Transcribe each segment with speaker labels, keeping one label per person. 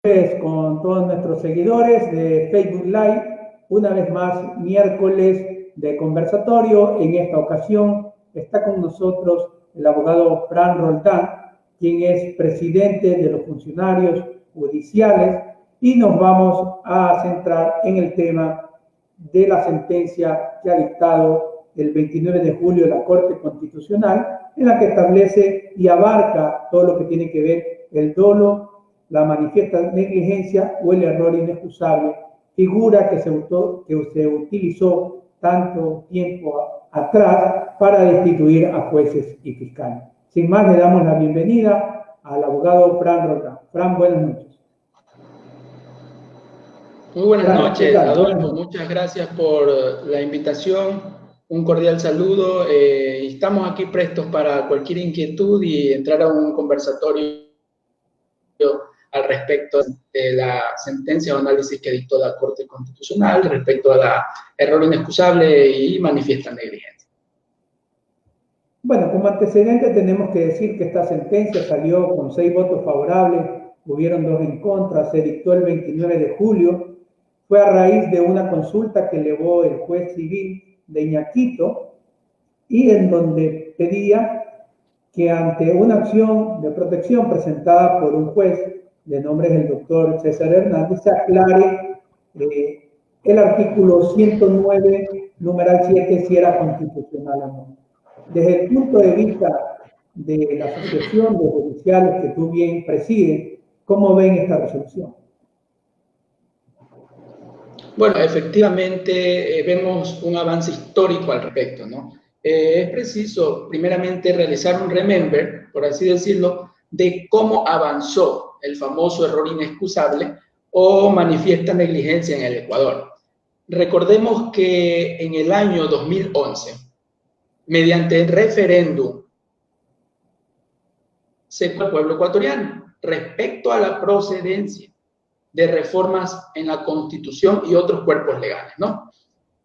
Speaker 1: Con todos nuestros seguidores de Facebook Live, una vez más, miércoles de conversatorio. En esta ocasión está con nosotros el abogado Fran Roldán, quien es presidente de los funcionarios judiciales, y nos vamos a centrar en el tema de la sentencia que ha dictado el 29 de julio la Corte Constitucional, en la que establece y abarca todo lo que tiene que ver el dolo, la manifiesta negligencia o el error inexcusable, figura que se utilizó tanto tiempo atrás para destituir a jueces y fiscales. Sin más, le damos la bienvenida al abogado Fran Roldán. Fran, buenas noches.
Speaker 2: Muy buenas noches, Adolfo. Muchas gracias por la invitación. Un cordial saludo. Estamos aquí prestos para cualquier inquietud y entrar a un conversatorio al respecto de la sentencia o análisis que dictó la Corte Constitucional respecto a la error inexcusable y manifiesta negligencia.
Speaker 1: Bueno, como antecedente tenemos que decir que esta sentencia salió con 6 votos favorables, hubieron 2 en contra, se dictó el 29 de julio, fue a raíz de una consulta que elevó el juez civil de Iñaquito y en donde pedía que ante una acción de protección presentada por un juez de nombre es el doctor César Hernández, se aclare el artículo 109, numeral 7, si era constitucional o no. Desde el punto de vista de la Asociación de Judiciales que tú bien presides, ¿cómo ven esta resolución?
Speaker 2: Bueno, efectivamente vemos un avance histórico al respecto, ¿no? Es preciso, primeramente, realizar un remember, por así decirlo, de cómo avanzó el famoso error inexcusable o manifiesta negligencia en el Ecuador. Recordemos que en el año 2011, mediante el referéndum, se fue al pueblo ecuatoriano respecto a la procedencia de reformas en la Constitución y otros cuerpos legales, ¿no?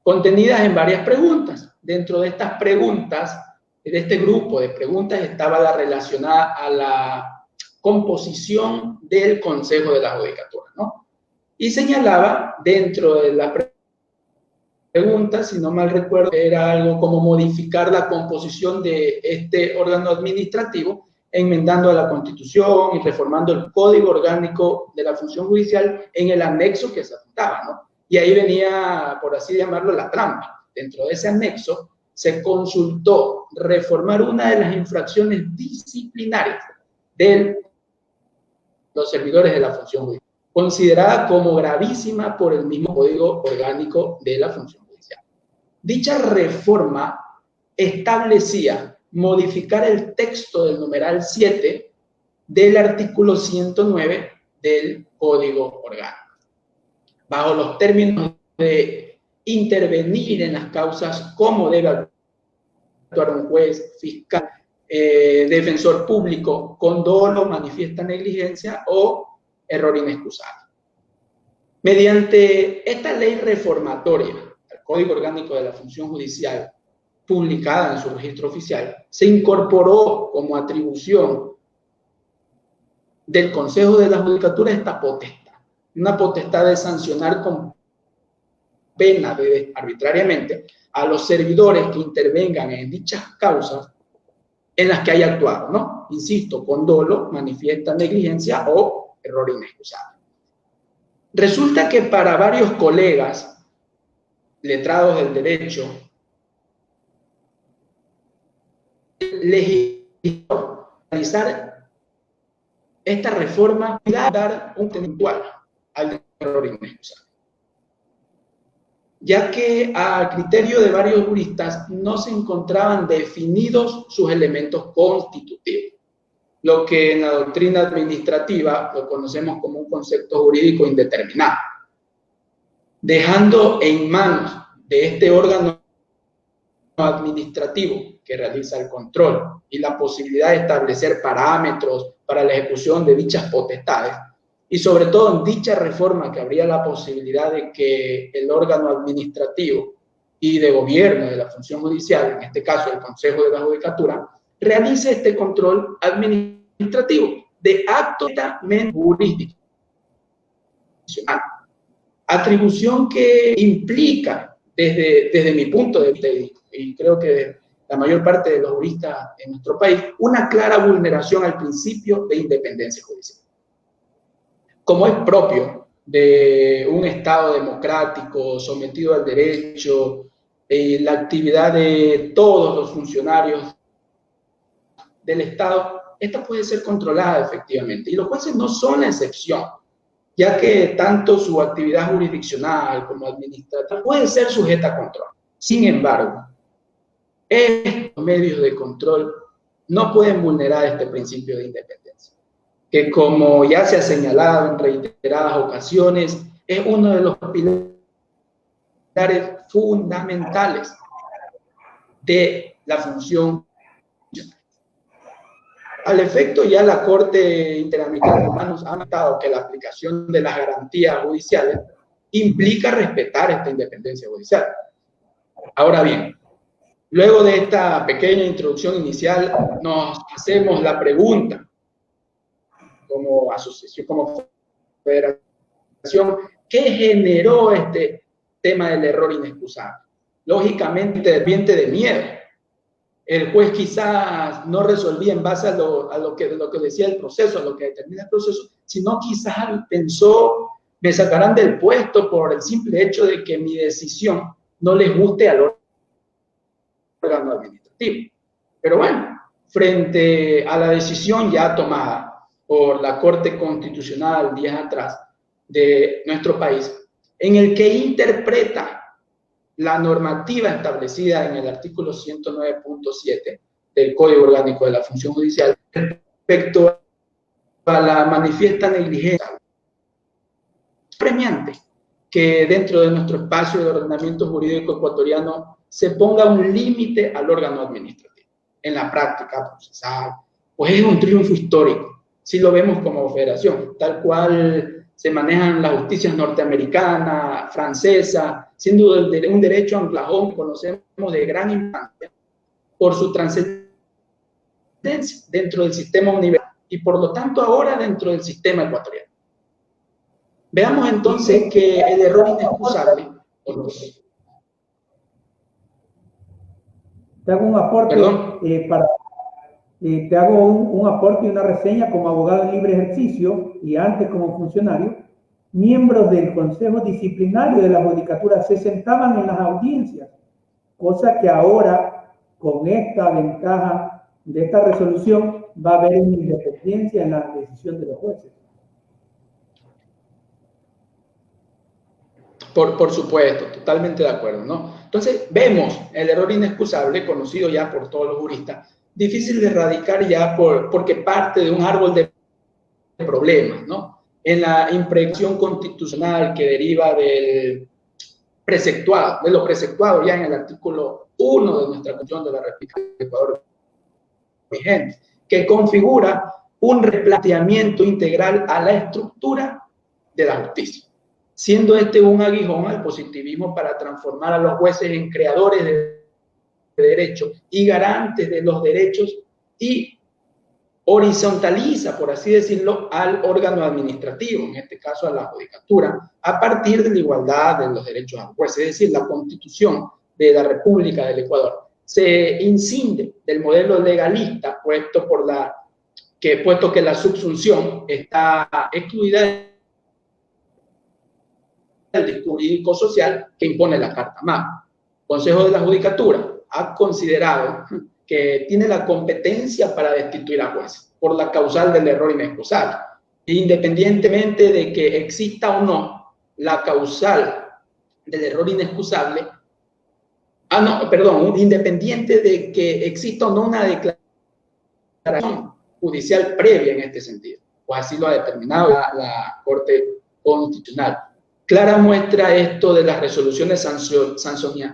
Speaker 2: Contenidas en varias preguntas. Dentro de estas preguntas, de este grupo de preguntas, estaba la relacionada a la composición del Consejo de la Judicatura, ¿no? Y señalaba dentro de la pregunta, si no mal recuerdo, era algo como modificar la composición de este órgano administrativo, enmendando a la Constitución y reformando el Código Orgánico de la Función Judicial en el anexo que se adjuntaba, ¿no? Y ahí venía, por así llamarlo, la trampa. Dentro de ese anexo se consultó reformar una de las infracciones disciplinarias de los servidores de la función judicial, considerada como gravísima por el mismo Código Orgánico de la Función Judicial. Dicha reforma establecía modificar el texto del numeral 7 del artículo 109 del Código Orgánico, bajo los términos de intervenir en las causas, cómo debe actuar un juez, fiscal, defensor público con dolo, manifiesta negligencia o error inexcusable. Mediante esta ley reformatoria al Código Orgánico de la Función Judicial, publicada en su registro oficial, se incorporó como atribución del Consejo de la Judicatura esta potestad, una potestad de sancionar con pena arbitrariamente a los servidores que intervengan en dichas causas en las que haya actuado, ¿no? Insisto, con dolo, manifiesta negligencia o error inexcusable. Resulta que para varios colegas letrados del derecho, realizar esta reforma y dar un puntual al error inexcusable, ya que a criterio de varios juristas no se encontraban definidos sus elementos constitutivos, lo que en la doctrina administrativa lo conocemos como un concepto jurídico indeterminado, dejando en manos de este órgano administrativo que realiza el control y la posibilidad de establecer parámetros para la ejecución de dichas potestades, y sobre todo en dicha reforma que habría la posibilidad de que el órgano administrativo y de gobierno de la función judicial, en este caso el Consejo de la Judicatura, realice este control administrativo de actos jurídicos. constitucional. Atribución que implica, desde mi punto de vista, y creo que la mayor parte de los juristas en nuestro país, una clara vulneración al principio de independencia judicial. Como es propio de un Estado democrático sometido al derecho, la actividad de todos los funcionarios del Estado, esta puede ser controlada efectivamente. Y los jueces no son la excepción, ya que tanto su actividad jurisdiccional como administrativa puede ser sujeta a control. Sin embargo, estos medios de control no pueden vulnerar este principio de independencia, que como ya se ha señalado en reiteradas ocasiones, es uno de los pilares fundamentales de la función. Al efecto, ya la Corte Interamericana de Humanos ha notado que la aplicación de las garantías judiciales implica respetar esta independencia judicial. Ahora bien, luego de esta pequeña introducción inicial, nos hacemos la pregunta, como asociación, como federación, ¿qué generó este tema del error inexcusable? Lógicamente, ambiente de miedo. El juez quizás no resolvía en base a lo que decía el proceso, a lo que determina el proceso, sino quizás pensó, me sacarán del puesto por el simple hecho de que mi decisión no les guste al órgano administrativo. Pero bueno, frente a la decisión ya tomada por la Corte Constitucional días atrás de nuestro país, en el que interpreta la normativa establecida en el artículo 109.7 del Código Orgánico de la Función Judicial respecto a la manifiesta negligencia premiante, que dentro de nuestro espacio de ordenamiento jurídico ecuatoriano se ponga un límite al órgano administrativo en la práctica procesal, pues es un triunfo histórico, si lo vemos como federación, tal cual se manejan las justicias norteamericana, francesa, siendo un derecho anglosajón que conocemos de gran importancia por su trascendencia dentro del sistema universal y por lo tanto ahora dentro del sistema ecuatoriano. Veamos entonces que el error inexcusable.
Speaker 1: Te hago un aporte te hago un aporte y una reseña como abogado en libre ejercicio y antes como funcionario. Miembros del Consejo Disciplinario de la Judicatura se sentaban en las audiencias, cosa que ahora, con esta ventaja de esta resolución, va a haber una independencia en la decisión de los jueces.
Speaker 2: Por supuesto, totalmente de acuerdo, ¿no? Entonces, vemos el error inexcusable, conocido ya por todos los juristas, difícil de erradicar ya porque parte de un árbol de problemas, ¿no? En la impregnación constitucional que deriva del preceptuado, de lo preceptuado ya en el artículo 1 de nuestra Constitución de la República de Ecuador vigente, que configura un replanteamiento integral a la estructura de la justicia, siendo este un aguijón al positivismo para transformar a los jueces en creadores de derecho y garantes de los derechos y horizontaliza, por así decirlo, al órgano administrativo, en este caso a la judicatura, a partir de la igualdad de los derechos a los jueces. Es decir, la Constitución de la República del Ecuador se inscinde del modelo legalista, puesto que la subsunción está excluida del discurso jurídico social que impone la Carta Magna. El Consejo de la Judicatura ha considerado que tiene la competencia para destituir a jueces por la causal del error inexcusable, independientemente de que exista o no la causal del error inexcusable. Independiente de que exista o no una declaración judicial previa en este sentido, pues así lo ha determinado la Corte Constitucional. Clara muestra esto de las resoluciones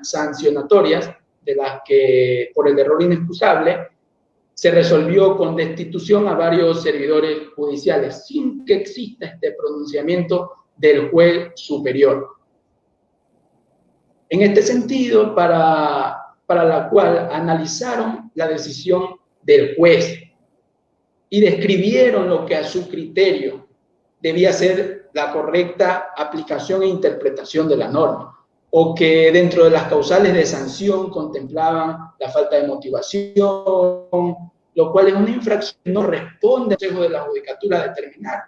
Speaker 2: sancionatorias, de las que por el error inexcusable se resolvió con destitución a varios servidores judiciales sin que exista este pronunciamiento del juez superior. En este sentido, para la cual analizaron la decisión del juez y describieron lo que a su criterio debía ser la correcta aplicación e interpretación de la norma, o que dentro de las causales de sanción contemplaban la falta de motivación, lo cual es una infracción que no responde al Consejo de la Judicatura a determinar.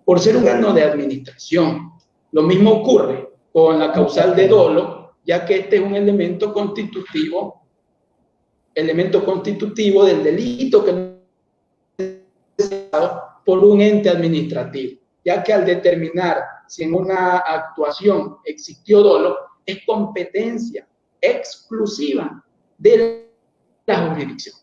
Speaker 2: Por ser un órgano de administración, lo mismo ocurre con la causal de dolo, ya que este es un elemento constitutivo del delito que es por un ente administrativo, ya que al determinar si en una actuación existió dolo, es competencia exclusiva de la jurisdicción.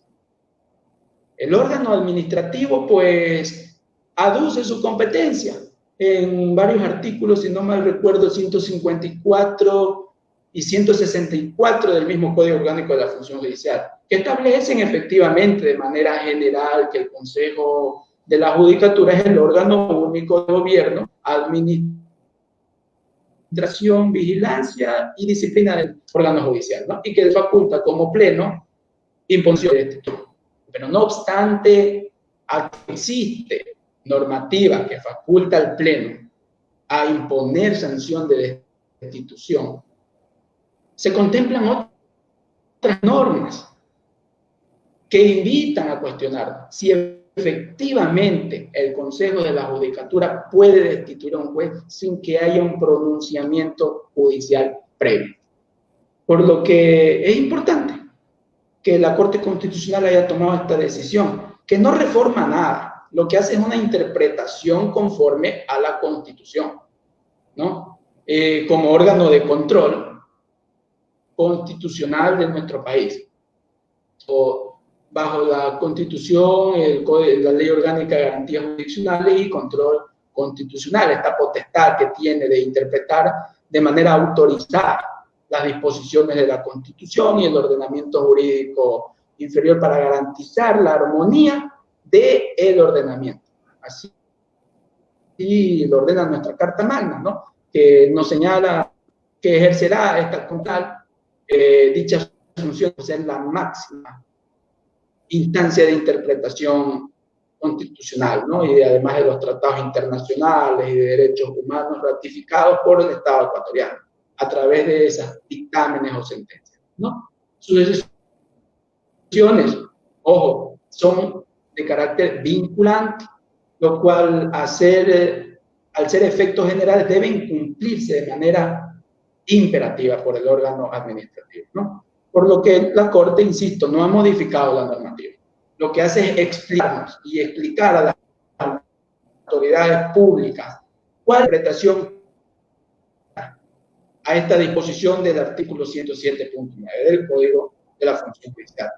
Speaker 2: El órgano administrativo, pues, aduce su competencia en varios artículos, si no mal recuerdo, 154 y 164 del mismo Código Orgánico de la Función Judicial, que establecen efectivamente de manera general que el Consejo de la Judicatura es el órgano único de gobierno, administración, vigilancia y disciplina del órgano judicial, ¿no? Y que faculta como pleno imposición de título. Pero no obstante, existe normativa que faculta al pleno a imponer sanción de destitución, se contemplan otras normas que invitan a cuestionar si efectivamente el Consejo de la Judicatura puede destituir a un juez sin que haya un pronunciamiento judicial previo. Por lo que es importante que la Corte Constitucional haya tomado esta decisión, que no reforma nada, lo que hace es una interpretación conforme a la Constitución, ¿no? Como órgano de control constitucional de nuestro país, o bajo la Constitución, la Ley Orgánica de Garantías Jurisdiccionales y Control Constitucional, esta potestad que tiene de interpretar de manera autorizada las disposiciones de la Constitución y el ordenamiento jurídico inferior para garantizar la armonía del ordenamiento. Así lo ordena nuestra Carta Magna, ¿no? Que nos señala que ejercerá esta control, dicha función por ser la máxima instancia de interpretación constitucional, ¿no? Y además de los tratados internacionales y de derechos humanos ratificados por el Estado ecuatoriano a través de esas dictámenes o sentencias, ¿no? Sus decisiones, ojo, son de carácter vinculante, lo cual al ser efectos generales deben cumplirse de manera imperativa por el órgano administrativo, ¿no? Por lo que la Corte, insisto, no ha modificado la normativa. Lo que hace es explicarnos y explicar a las autoridades públicas cuál es la interpretación a esta disposición del artículo 107.9 del Código de la Función Judicial.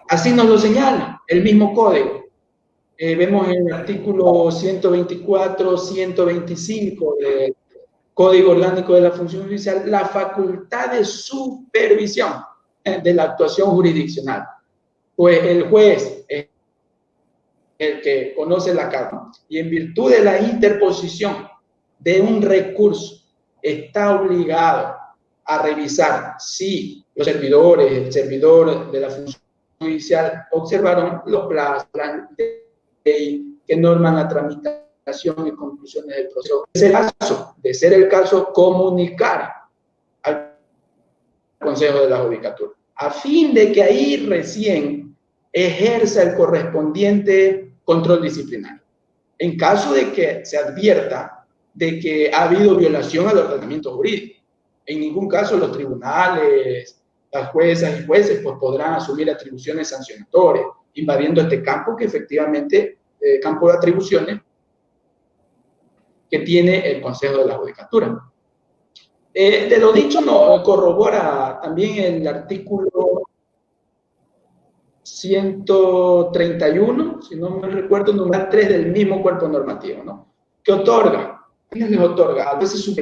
Speaker 2: Así nos lo señala el mismo Código. Vemos en el artículo 124, 125 del Código Orgánico de la Función Judicial la facultad de supervisión de la actuación jurisdiccional. Pues el juez es el que conoce la causa y en virtud de la interposición de un recurso está obligado a revisar si los servidores, el servidor de la función judicial observaron los plazos que norman la tramitación y conclusiones del proceso. De ser el caso, comunicar al Consejo de la Judicatura, a fin de que ahí recién ejerza el correspondiente control disciplinario. En caso de que se advierta de que ha habido violación al ordenamiento jurídico, en ningún caso los tribunales, las juezas y jueces pues, podrán asumir atribuciones sancionatorias, invadiendo este campo que efectivamente, campo de atribuciones que tiene el Consejo de la Judicatura. De lo dicho, no, corrobora también el artículo 131, si no me recuerdo, número 3 del mismo cuerpo normativo, ¿no? Que otorga, ¿quién les otorga? A veces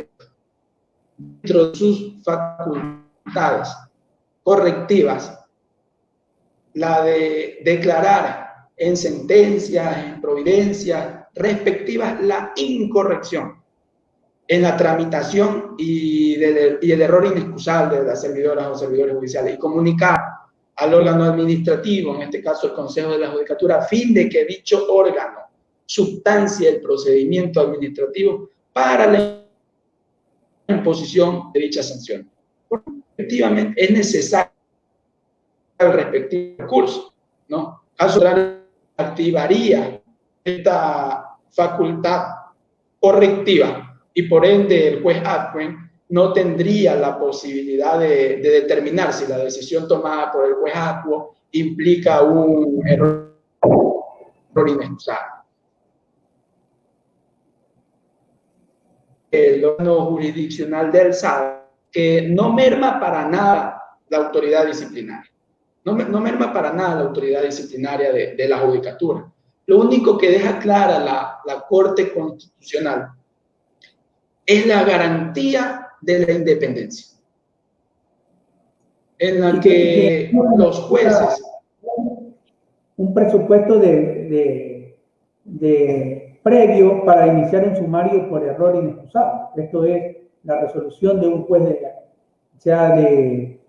Speaker 2: dentro de sus facultades correctivas, la de declarar en sentencias, en providencias respectivas la incorrección en la tramitación y el error inexcusable de las servidoras o servidores judiciales y comunicar al órgano administrativo, en este caso el Consejo de la Judicatura, a fin de que dicho órgano sustancia del procedimiento administrativo para la imposición de dicha sanción. Porque efectivamente es necesario el respectivo recurso, ¿no? Caso contrario, activaría esta facultad correctiva y por ende el juez Atwen no tendría la posibilidad de determinar si la decisión tomada por el juez Atwo implica un error inexcusable. El órgano jurisdiccional del SAD, que no merma para nada la autoridad disciplinaria. No merma para nada la autoridad disciplinaria de la judicatura. Lo único que deja clara la Corte Constitucional es la garantía de la independencia, en la que los jueces...
Speaker 1: Un presupuesto previo para iniciar un sumario por error inexcusable. Esto es la resolución de un juez sea de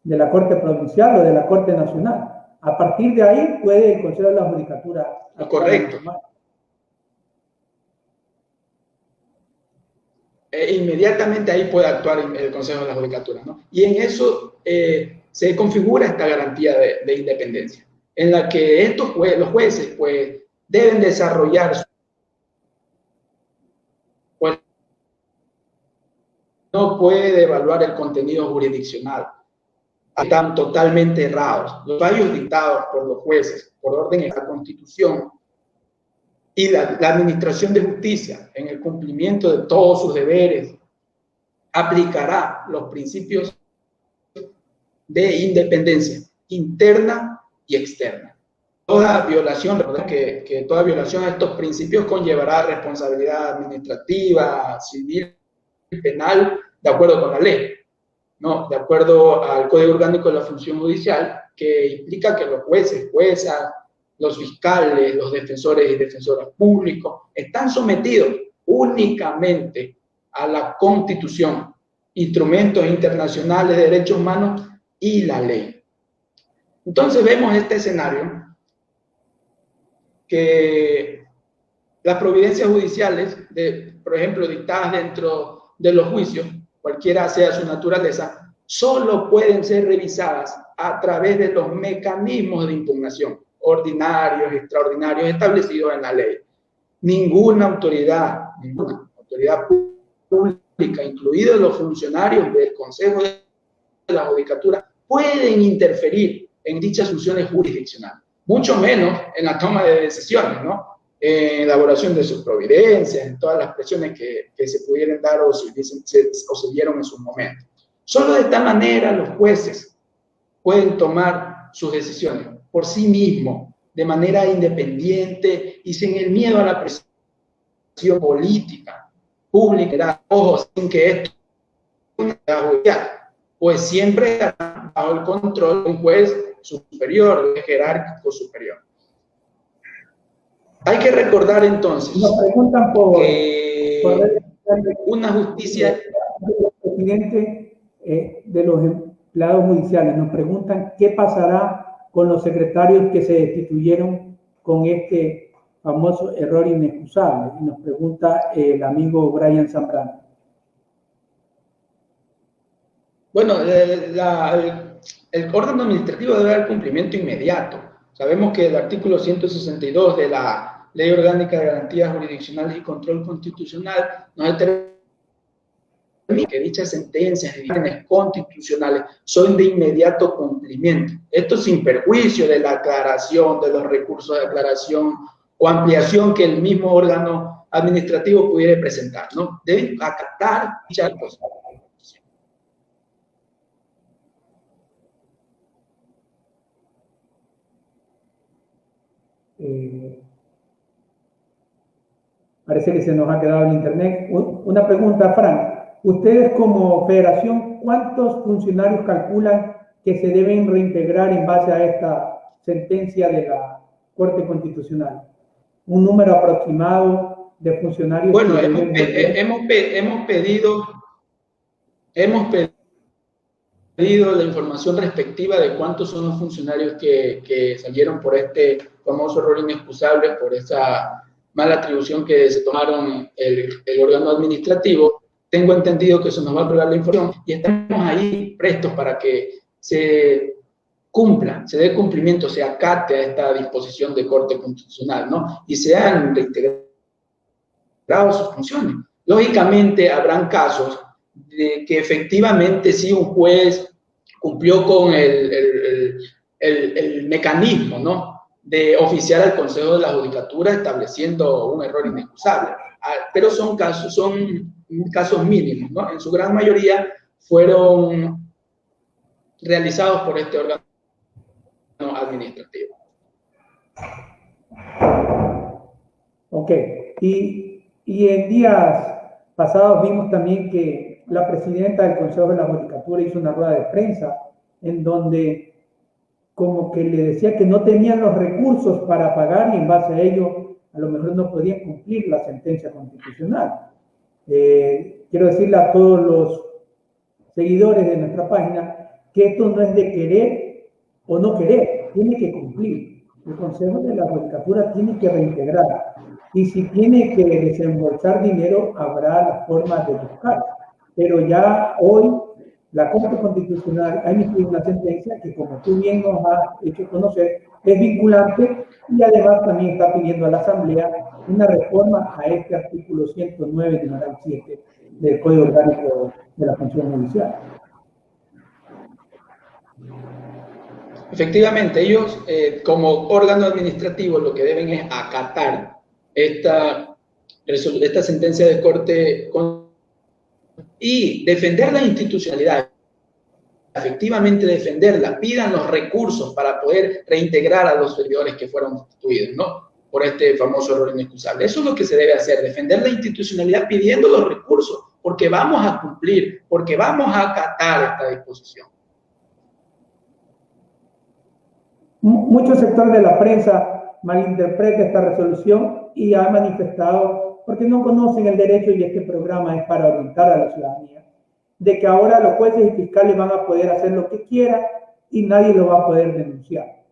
Speaker 1: la Corte Provincial o de la Corte Nacional. A partir de ahí puede el Consejo de la Judicatura.
Speaker 2: Correcto. Inmediatamente ahí puede actuar el Consejo de la Judicatura, ¿no? Y en eso se configura esta garantía de independencia, en la que los jueces pues, deben desarrollar pues, no puede evaluar el contenido jurisdiccional. Están totalmente errados. Los fallos dictados por los jueces por orden de la Constitución y la Administración de Justicia, en el cumplimiento de todos sus deberes, aplicará los principios de independencia interna y externa. Toda violación, recuerden que toda violación a estos principios conllevará responsabilidad administrativa, civil y penal, de acuerdo con la ley, ¿no? De acuerdo al Código Orgánico de la Función Judicial, que implica que los jueces, juezas, los fiscales, los defensores y defensoras públicos están sometidos únicamente a la Constitución, instrumentos internacionales de derechos humanos y la ley. Entonces vemos este escenario que las providencias judiciales, por ejemplo, dictadas dentro de los juicios, cualquiera sea su naturaleza, solo pueden ser revisadas a través de los mecanismos de impugnación ordinarios, extraordinarios, establecidos en la ley. Ninguna autoridad pública, incluidos los funcionarios del Consejo de la Judicatura, pueden interferir en dichas funciones jurisdiccionales, mucho menos en la toma de decisiones, ¿no? En elaboración de sus providencias, en todas las presiones que se pudieran dar o se dieron en su momento. Solo de esta manera los jueces pueden tomar sus decisiones por sí mismos, de manera independiente y sin el miedo a la presión política, pública, ojo, sin que esto sea judicial, pues siempre estará bajo el control de un juez superior, de jerárquico superior. Hay que recordar entonces que una justicia...
Speaker 1: Presidente de los empleados judiciales, nos preguntan qué pasará con los secretarios que se destituyeron con este famoso error inexcusable. Y nos pregunta el amigo Brian Zambrano.
Speaker 2: Bueno, el órgano administrativo debe dar cumplimiento inmediato. Sabemos que el artículo 162 de la Ley Orgánica de Garantías Jurisdiccionales y Control Constitucional nos determina que dichas sentencias de dictámenes constitucionales son de inmediato cumplimiento. Esto sin perjuicio de la aclaración, de los recursos de aclaración o ampliación que el mismo órgano administrativo pudiera presentar, ¿no? Deben acatar dichas cosas.
Speaker 1: Parece que se nos ha quedado en internet. Una pregunta, Fran. Ustedes como federación, ¿cuántos funcionarios calculan que se deben reintegrar en base a esta sentencia de la Corte Constitucional? ¿Un número aproximado de funcionarios?
Speaker 2: Bueno, hemos pedido la información respectiva de cuántos son los funcionarios que salieron por este famoso error inexcusable, por esa mala atribución que se tomaron el órgano administrativo. Tengo entendido que eso nos va a entregar la información y estamos ahí prestos para que se cumpla, se dé cumplimiento, se acate a esta disposición de Corte Constitucional, ¿no? Y sean reintegrados sus funciones. Lógicamente, habrán casos de que efectivamente sí un juez cumplió con el mecanismo, ¿no?, de oficiar al Consejo de la Judicatura estableciendo un error inexcusable. Pero son casos mínimos, ¿no? En su gran mayoría fueron realizados por este órgano administrativo.
Speaker 1: Ok. Y en días pasados vimos también que la presidenta del Consejo de la Judicatura hizo una rueda de prensa en donde como que le decía que no tenían los recursos para pagar y en base a ello a lo mejor no podían cumplir la sentencia constitucional. Quiero decirle a todos los seguidores de nuestra página que esto no es de querer o no querer, tiene que cumplir. El Consejo de la Judicatura tiene que reintegrar y si tiene que desembolsar dinero habrá las formas de buscar. Pero ya hoy la Corte Constitucional ha emitido una sentencia que, como tú bien nos has hecho conocer, es vinculante y además también está pidiendo a la Asamblea una reforma a este artículo 109, numeral 7 del Código Orgánico de la Función Judicial.
Speaker 2: Efectivamente, ellos como órgano administrativo lo que deben es acatar esta sentencia de Corte y defender la institucionalidad, efectivamente defenderla, pidan los recursos para poder reintegrar a los servidores que fueron destituidos, ¿no?, por este famoso error inexcusable. Eso es lo que se debe hacer, defender la institucionalidad pidiendo los recursos, porque vamos a cumplir, porque vamos a acatar esta disposición.
Speaker 1: Muchos sectores de la prensa malinterpreta esta resolución y ha manifestado, porque no conocen el derecho y este programa es para orientar a la ciudadanía, de que ahora los jueces y fiscales van a poder hacer lo que quieran y nadie lo va a poder denunciar.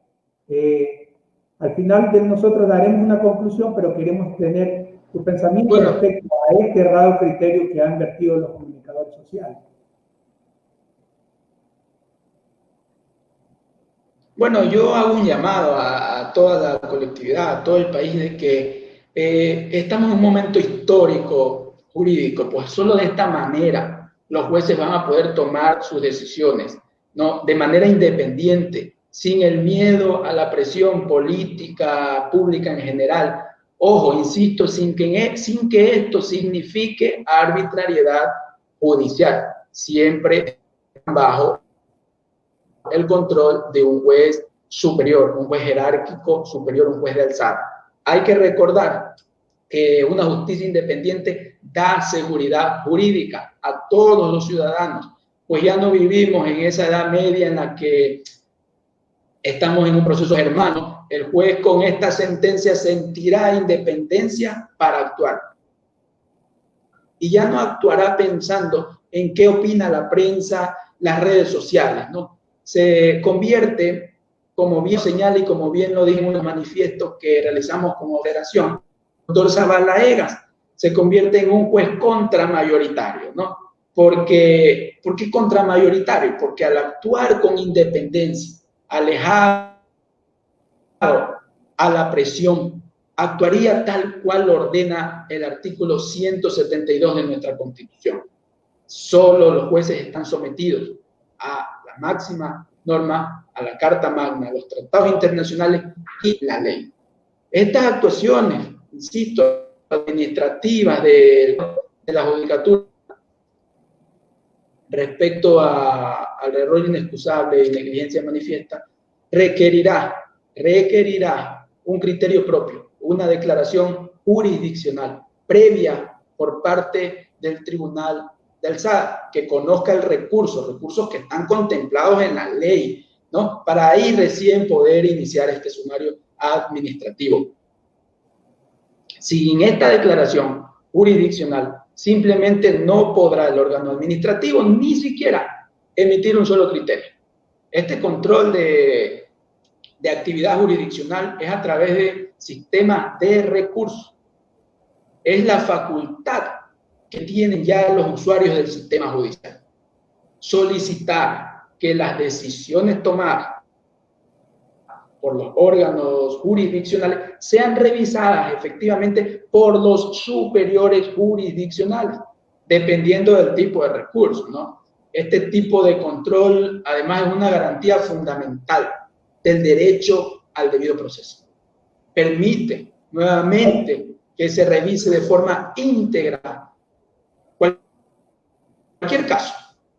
Speaker 1: Al final nosotros daremos una conclusión, pero queremos tener tu pensamiento respecto a este errado criterio que han vertido los comunicadores sociales.
Speaker 2: Bueno, yo hago un llamado a toda la colectividad, a todo el país, de que estamos en un momento histórico, jurídico, pues solo de esta manera los jueces van a poder tomar sus decisiones, ¿no?, de manera independiente, sin el miedo a la presión política, pública en general. Ojo, insisto, sin que esto signifique arbitrariedad judicial, siempre bajo el control de un juez superior, un juez jerárquico superior, un juez de alzada. Hay que recordar que una justicia independiente da seguridad jurídica a todos los ciudadanos, pues ya no vivimos en esa edad media en la que estamos en un proceso germano. El juez con esta sentencia sentirá independencia para actuar y ya no actuará pensando en qué opina la prensa, las redes sociales, ¿no? Se convierte, como bien señala y como bien lo dijimos en los manifiestos que realizamos como federación, el doctor Zavala Egas se convierte en un juez contramayoritario, ¿no? ¿Por qué contramayoritario? Porque al actuar con independencia, alejado a la presión, actuaría tal cual ordena el artículo 172 de nuestra Constitución. Solo los jueces están sometidos a la máxima norma, a la Carta Magna, a los tratados internacionales y la ley. Estas actuaciones, insisto, administrativas de la judicatura respecto al error inexcusable y negligencia manifiesta, requerirá un criterio propio, una declaración jurisdiccional previa por parte del Tribunal de Alzada, que conozca el recursos que están contemplados en la ley, ¿no?, para ahí recién poder iniciar este sumario administrativo. Sin esta declaración jurisdiccional, simplemente no podrá el órgano administrativo ni siquiera emitir un solo criterio. Este control de actividad jurisdiccional es a través de sistemas de recursos. es la facultad que tienen ya los usuarios del sistema judicial. Solicitar que las decisiones tomadas por los órganos jurisdiccionales sean revisadas efectivamente por los superiores jurisdiccionales, dependiendo del tipo de recurso, ¿no? Este tipo de control, además, es una garantía fundamental del derecho al debido proceso. Permite, nuevamente, que se revise de forma íntegra cualquier caso,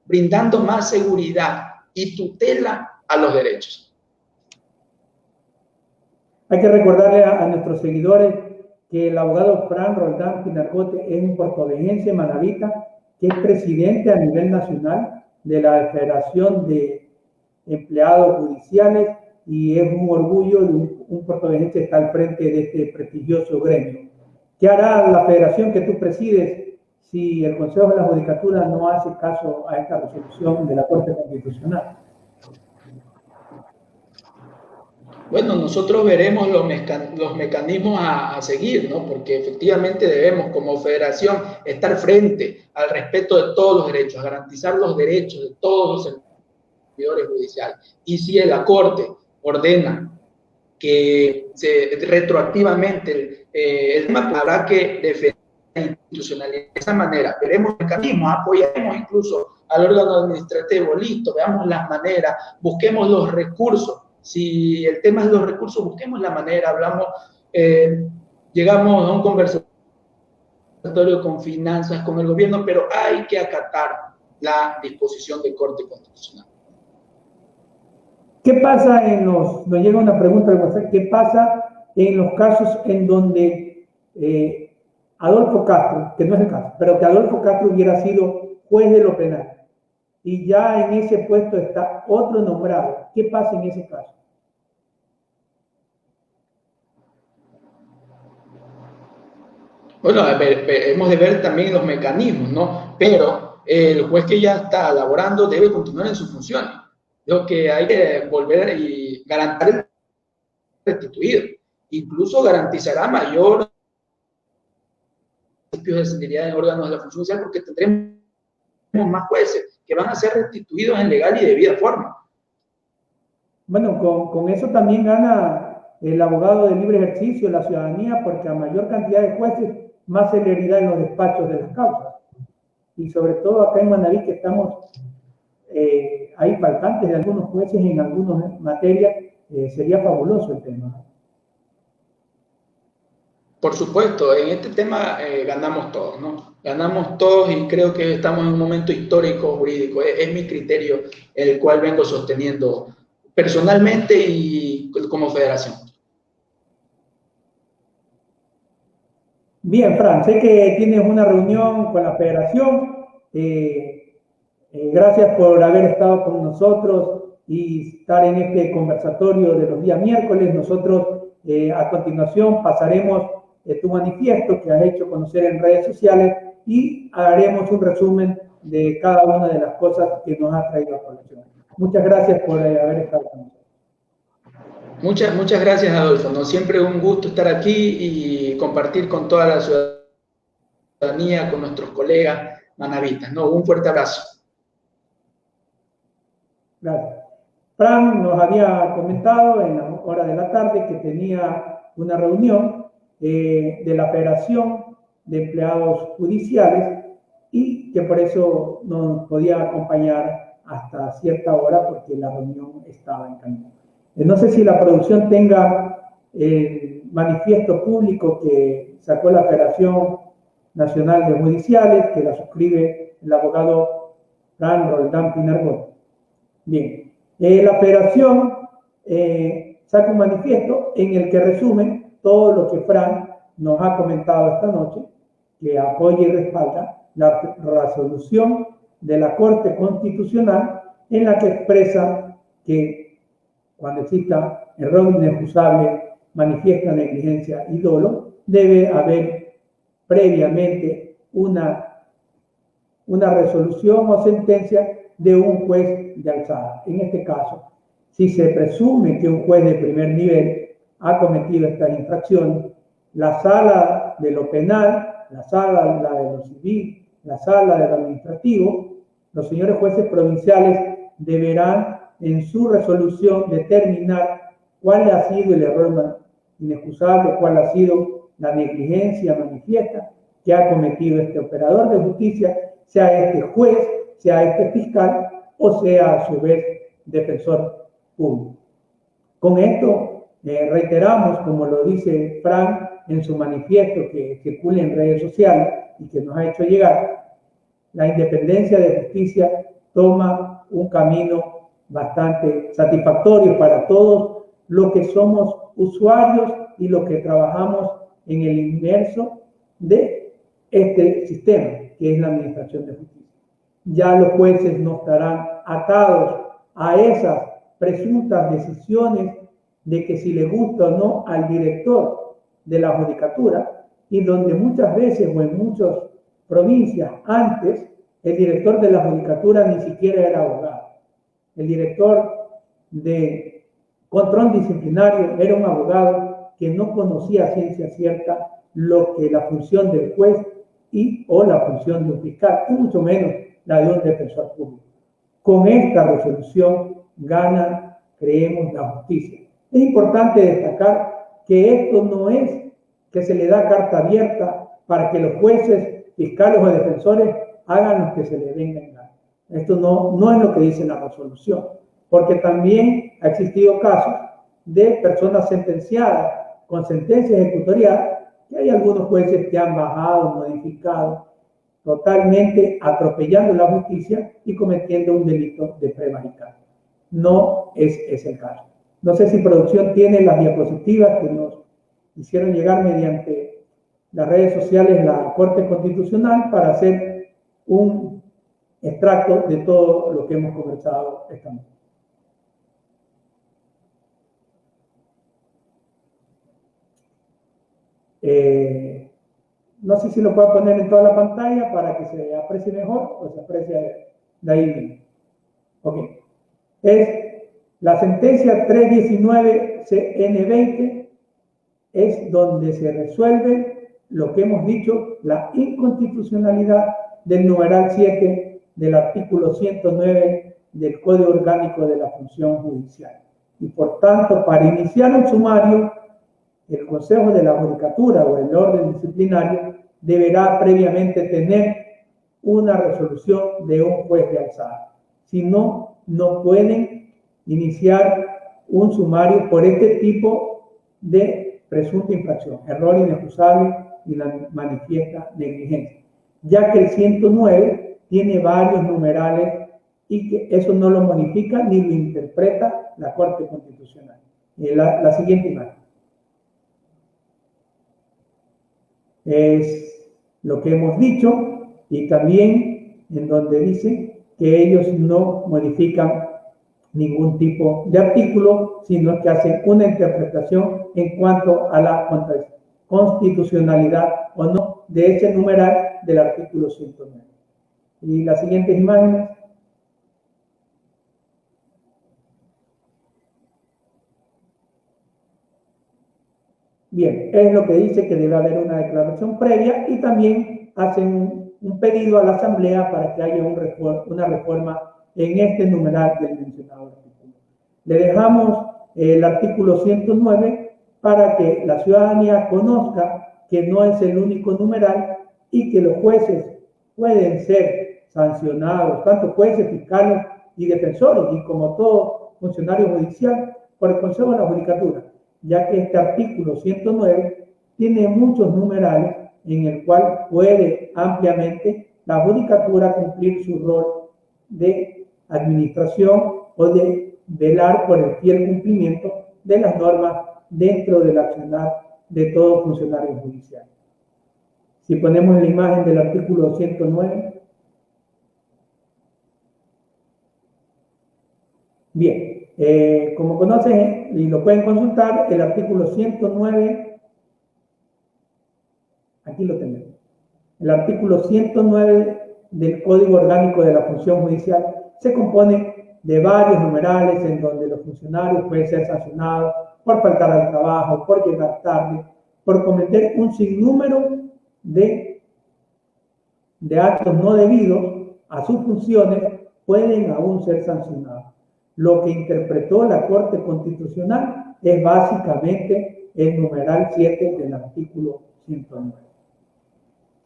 Speaker 2: brindando más seguridad y tutela a los derechos.
Speaker 1: Hay que recordarle a nuestros seguidores que el abogado Fran Roldán Pinargote es un puertovejense manabita que es presidente a nivel nacional de la Federación de Empleados Judiciales y es un orgullo de un puertovejense que está al frente de este prestigioso gremio. ¿Qué hará la federación que tú presides si el Consejo de la Judicatura no hace caso a esta resolución de la Corte Constitucional?
Speaker 2: Bueno, nosotros veremos los mecanismos a seguir, ¿no? Porque efectivamente debemos, como federación, estar frente al respeto de todos los derechos, a garantizar los derechos de todos los servidores judiciales. Y si la Corte ordena que retroactivamente el tema, habrá que defender la institucionalidad de esa manera. Veremos mecanismos, apoyaremos incluso al órgano administrativo, listo, veamos las maneras, busquemos los recursos. Si el tema es los recursos, busquemos la manera, hablamos, llegamos a un conversatorio con finanzas, con el gobierno, pero hay que acatar la disposición de Corte Constitucional.
Speaker 1: ¿Qué pasa nos llega una pregunta de WhatsApp, ¿qué pasa en los casos en donde Adolfo Castro, que no es el caso, pero que Adolfo Castro hubiera sido juez de lo penal y ya en ese puesto está otro nombrado? ¿Qué pasa en ese caso?
Speaker 2: Bueno, hemos de ver también los mecanismos, ¿no? Pero el juez que ya está laborando debe continuar en sus funciones. Lo que hay que volver y garantizar el restituido. Incluso garantizará mayor principios de sensibilidad en órganos de la función judicial porque tendremos más jueces que van a ser restituidos en legal y debida forma.
Speaker 1: Bueno, con eso también gana el abogado de libre ejercicio, la ciudadanía, porque a mayor cantidad de jueces, más celeridad en los despachos de las causas. Y sobre todo acá en Manaví, que estamos, hay faltantes de algunos jueces en algunas materias, sería fabuloso el tema.
Speaker 2: Por supuesto, en este tema ganamos todos, ¿no? Ganamos todos y creo que estamos en un momento histórico jurídico. Es mi criterio, el cual vengo sosteniendo personalmente y como federación.
Speaker 1: Bien, Fran, sé que tienes una reunión con la federación. Gracias por haber estado con nosotros y estar en este conversatorio de los días miércoles. Nosotros a continuación pasaremos tu manifiesto que has hecho conocer en redes sociales y haremos un resumen de cada una de las cosas que nos ha traído a colación. Muchas gracias por haber estado con nosotros.
Speaker 2: Muchas gracias, Adolfo. ¿No? Siempre un gusto estar aquí y compartir con toda la ciudadanía, con nuestros colegas manavitas, ¿no? Un fuerte abrazo.
Speaker 1: Gracias. Fran nos había comentado en la hora de la tarde que tenía una reunión de la Federación de Empleados Judiciales y que por eso no podía acompañar hasta cierta hora porque la reunión estaba en camino. No sé si la producción tenga el manifiesto público que sacó la Federación Nacional de Judiciales, que la suscribe el abogado Fran Roldán Pinargote. Bien, la Federación saca un manifiesto en el que resume todo lo que Fran nos ha comentado esta noche, que apoya y respalda la resolución de la Corte Constitucional en la que expresa que cuando exista error inexcusable, manifiesta negligencia y dolo, debe haber previamente una resolución o sentencia de un juez de alzada. En este caso, si se presume que un juez de primer nivel ha cometido estas infracciones, la Sala de lo penal, la sala de lo civil, la sala de lo administrativo, los señores jueces provinciales deberán en su resolución determinar cuál ha sido el error inexcusable, cuál ha sido la negligencia manifiesta que ha cometido este operador de justicia, sea este juez, sea este fiscal o sea a su vez defensor público. Con esto reiteramos, como lo dice Fran en su manifiesto que circula en redes sociales y que nos ha hecho llegar, la independencia de justicia toma un camino bastante satisfactorio para todos los que somos usuarios y los que trabajamos en el inmerso de este sistema, que es la administración de justicia. Ya los jueces no estarán atados a esas presuntas decisiones de que si le gusta o no al director de la judicatura, y donde muchas veces o en muchas provincias antes el director de la judicatura ni siquiera era abogado. El director de control disciplinario era un abogado que no conocía a ciencia cierta lo que la función del juez o la función de un fiscal, y mucho menos la de un defensor público. Con esta resolución gana, creemos, la justicia. Es importante destacar que esto no es que se le da carta abierta para que los jueces, fiscales o defensores hagan lo que se les venga en gana. Esto no es lo que dice la resolución, porque también ha existido casos de personas sentenciadas con sentencia ejecutorial, que hay algunos jueces que han bajado, modificado, totalmente atropellando la justicia y cometiendo un delito de prevaricato. No es el caso. No sé si producción tiene las diapositivas que nos hicieron llegar mediante las redes sociales la Corte Constitucional para hacer un extracto de todo lo que hemos conversado esta noche. No sé si lo puedo poner en toda la pantalla para que se aprecie mejor o se aprecie de ahí mismo. Ok. Es la sentencia 319-CN20, es donde se resuelve lo que hemos dicho, la inconstitucionalidad del numeral 7 del artículo 109 del Código Orgánico de la Función Judicial. Y por tanto, para iniciar un sumario, el Consejo de la Judicatura o el orden disciplinario deberá previamente tener una resolución de un juez de alzada. Si no, no pueden iniciar un sumario por este tipo de presunta infracción, error inexcusable y la manifiesta negligencia, ya que el 109 tiene varios numerales y que eso no lo modifica ni lo interpreta la Corte Constitucional. La siguiente imagen es lo que hemos dicho, y también en donde dice que ellos no modifican ningún tipo de artículo, sino que hacen una interpretación en cuanto a la constitucionalidad o no de ese numeral del artículo 109. Y las siguientes imágenes. Bien, es lo que dice que debe haber una declaración previa, y también hacen un pedido a la Asamblea para que haya una reforma en este numeral del mencionado artículo. Le dejamos el artículo 109 para que la ciudadanía conozca que no es el único numeral y que los jueces pueden ser sancionados, tanto jueces, fiscales y defensores, y como todo funcionario judicial, por el Consejo de la Judicatura, ya que este artículo 109 tiene muchos numerales en el cual puede ampliamente la Judicatura cumplir su rol de administración o de velar por el fiel cumplimiento de las normas dentro del accionar de todo funcionario judicial. Si ponemos la imagen del artículo 109. Bien, como conocen y lo pueden consultar, el artículo 109, aquí lo tenemos. El artículo 109 del Código Orgánico de la Función Judicial se compone de varios numerales en donde los funcionarios pueden ser sancionados por faltar al trabajo, por llegar tarde, por cometer un sinnúmero de actos no debidos a sus funciones pueden aún ser sancionados. Lo que interpretó la Corte Constitucional es básicamente el numeral 7 del artículo 109.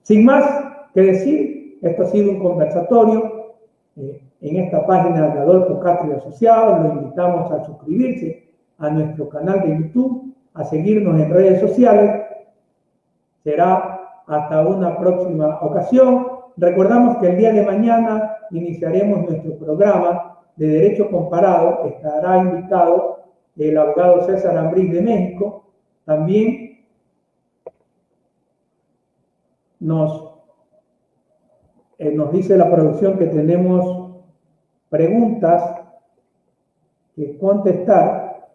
Speaker 1: Sin más que decir, esto ha sido un conversatorio en esta página de Adolfo Castro y Asociados. Lo invitamos a suscribirse a nuestro canal de YouTube, a seguirnos en redes sociales. Será hasta una próxima ocasión. Recordamos que el día de mañana iniciaremos nuestro programa de Derecho Comparado. Estará invitado el abogado César Ambriz de México. También nos dice la producción que tenemos preguntas que contestar.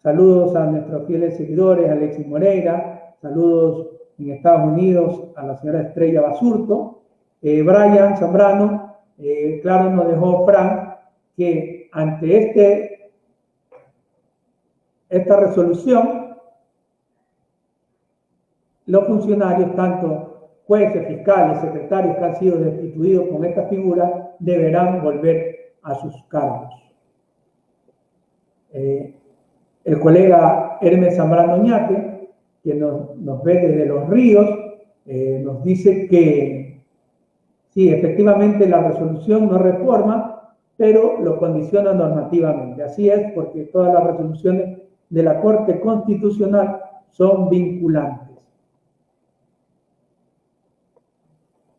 Speaker 1: Saludos a nuestros fieles seguidores, Alexis Moreira. Saludos en Estados Unidos a la señora Estrella Basurto. Brian Zambrano, claro, nos dejó Fran que ante esta resolución, los funcionarios, tanto jueces, fiscales, secretarios que han sido destituidos con esta figura, deberán volver a sus cargos. El colega Hermes Zambrano Oñate, que nos ve desde Los Ríos, nos dice que sí, efectivamente la resolución no reforma, pero lo condiciona normativamente. Así es, porque todas las resoluciones de la Corte Constitucional son vinculantes.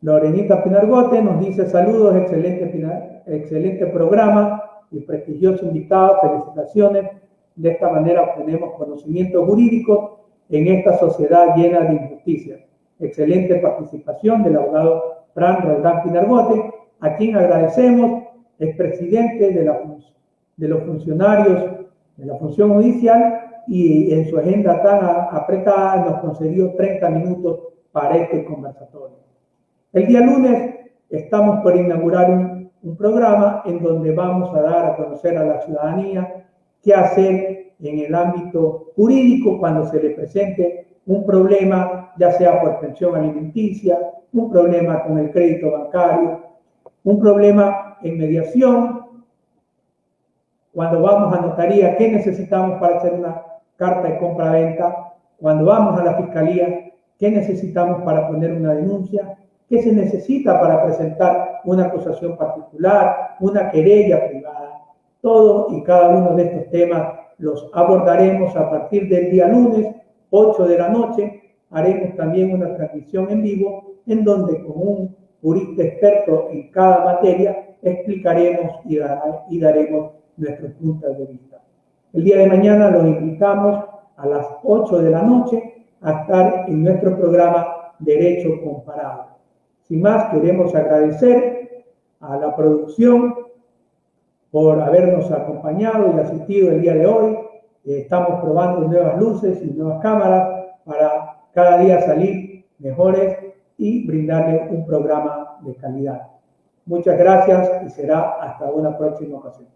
Speaker 1: Lorenita Pinargote nos dice saludos, excelente programa y prestigioso invitado, felicitaciones. De esta manera obtenemos conocimientos jurídicos en esta sociedad llena de injusticias. Excelente participación del abogado Fran Roldán Pinargote, a quien agradecemos. Es presidente de los funcionarios de la función judicial y en su agenda tan apretada nos concedió 30 minutos para este conversatorio. El día lunes estamos por inaugurar un programa en donde vamos a dar a conocer a la ciudadanía qué hacer en el ámbito jurídico cuando se le presente un problema, ya sea por pensión alimenticia, un problema con el crédito bancario, un problema en mediación, cuando vamos a notaría, qué necesitamos para hacer una carta de compra-venta, cuando vamos a la fiscalía, qué necesitamos para poner una denuncia, qué se necesita para presentar una acusación particular, una querella privada. Todo y cada uno de estos temas los abordaremos a partir del día lunes, 8 de la noche. Haremos también una transmisión en vivo en donde con un jurista experto en cada materia explicaremos y daremos nuestros puntos de vista. El día de mañana los invitamos a las 8 de la noche a estar en nuestro programa Derecho Comparado. Sin más, queremos agradecer a la producción por habernos acompañado y asistido el día de hoy. Estamos probando nuevas luces y nuevas cámaras para cada día salir mejores y brindarles un programa de calidad. Muchas gracias y será hasta una próxima ocasión.